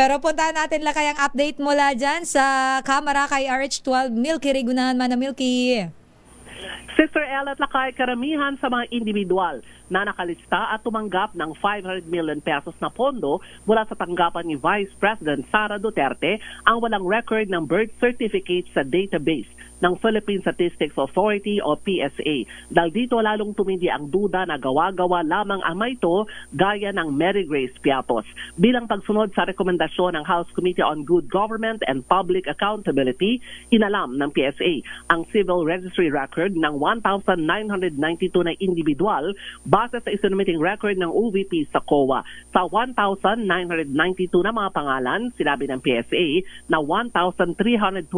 Pero puntahan natin lang kayang update mula dyan sa kamera kay RH12 Milky Rigunahan man na Milky. Sister El at Lakay, karamihan sa mga individual na nakalista at tumanggap ng 500 million pesos na pondo mula sa tanggapan ni Vice President Sara Duterte ang walang record ng birth certificate sa database ng Philippine Statistics Authority o PSA. Dahil dito lalong tumindi ang duda na gawa-gawa lamang ang ito gaya ng Mary Grace Piatos. Bilang pagsunod sa rekomendasyon ng House Committee on Good Government and Public Accountability, inalam ng PSA ang civil registry record ng 1,992 na individual base sa isinumiting record ng OVP sa COA. Sa 1,992 na mga pangalan, sinabi ng PSA na 1,322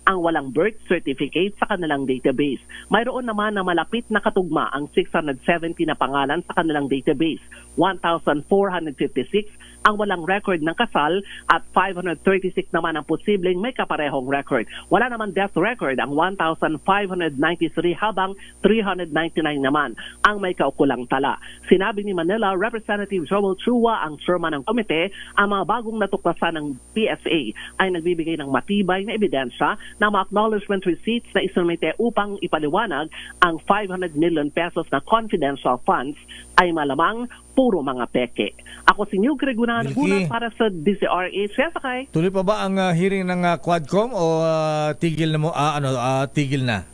ang walang birth certificate sa kanilang database. Mayroon naman na malapit na katugma ang 670 na pangalan sa kanilang database. 1,456 ang walang record ng kasal at 536 naman ang posibleng may kaparehong record. Wala naman death record ang 1,593 habang 399 naman ang may kaukulang tala. Sinabi ni Manila Representative Joel Chua, ang chairman ng komite, ang mga bagong natuklasan ng PSA ay nagbibigay ng matibay na ebidensya na mga acknowledgement receipts na isinumite upang ipaliwanag ang 500 million pesos na confidential funds ay malamang puro mga peke. Ako si New Gregunan, Milky, para sa DZRH. Yes, okay. tuloy pa ba ang hearing ng Quadcom o tigil na mo tigil na?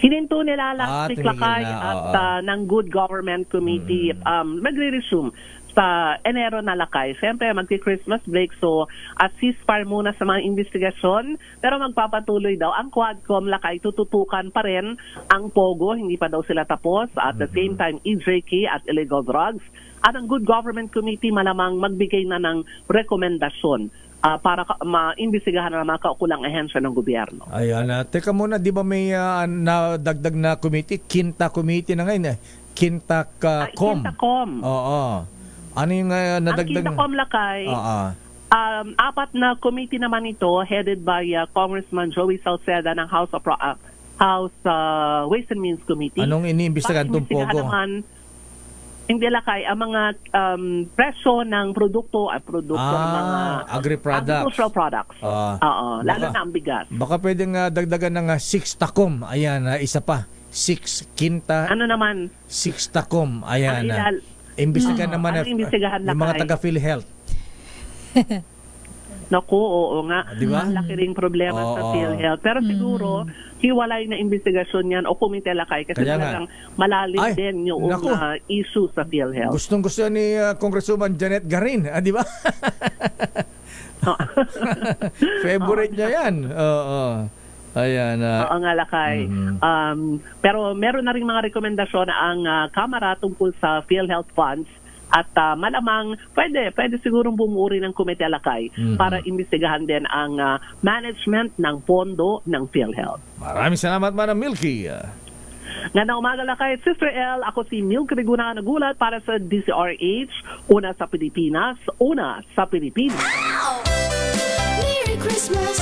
Hininto nila last week, tumigil Lakay, na, at ng Good Government Committee magre-resume sa Enero na, Lakay. Siyempre, magki-Christmas break, so at ceasefire muna sa mga investigasyon, pero magpapatuloy daw. Ang Quadcom, Lakay, tututukan pa rin ang POGO, hindi pa daw sila tapos. At the same time, EJK at illegal drugs. At ang Good Government Committee malamang magbigay na ng rekomendasyon para maimbestigahan na mga kaukulang ahensya ng gobyerno. Ayan, teka muna, di ba may nadagdag na committee? Quinta committee na ngayon Quinta-com. Quinta-com. Oo. Ano yung nadagdag? Ang Quinta-com, Lakay, Oo. apat na committee naman ito headed by Congressman Joey Salceda ng House Ways and Means Committee. Anong iniimbestigahan itong Pag-imbestigahan POGO? naman, hindi, Lakay, ang mga presyo ng produkto ng mga agri-products. agricultural products. Oo, lalo na ang bigas. Baka pwedeng dagdagan ng sixtacom. Ayan, isa pa. Quinta, Ano naman? sixtacom. Ayan. Ang Imbestigahan naman ang imbestigahan, yung mga Lakay. taga-PhilHealth. Naku, oo nga. Di ba? Malaki ring problema sa Oo. PhilHealth. Pero siguro, hiwalay na investigasyon yan o komite, Lakay. Kasi Kaya nga. talagang malalim Ay, din yung naku. issue sa PhilHealth. Gustong-gusto ni Congresswoman Janet Garin. Di ba? Favorite niya yan. Oo. Ayan. Oo nga, Lakay. Pero meron na rin mga rekomendasyon ang Kamara tungkol sa PhilHealth funds at malamang pwede sigurong bumuo rin ng komite, Lakay, para imbestigahan din ang management ng pondo ng PhilHealth. Maraming salamat, Manang Milky. Ngayong umaga, Lakay, Sister El, ako si Milky Rigunahan nagulat para sa DZRH, una sa Pilipinas, una sa Pilipinas. Merry Christmas!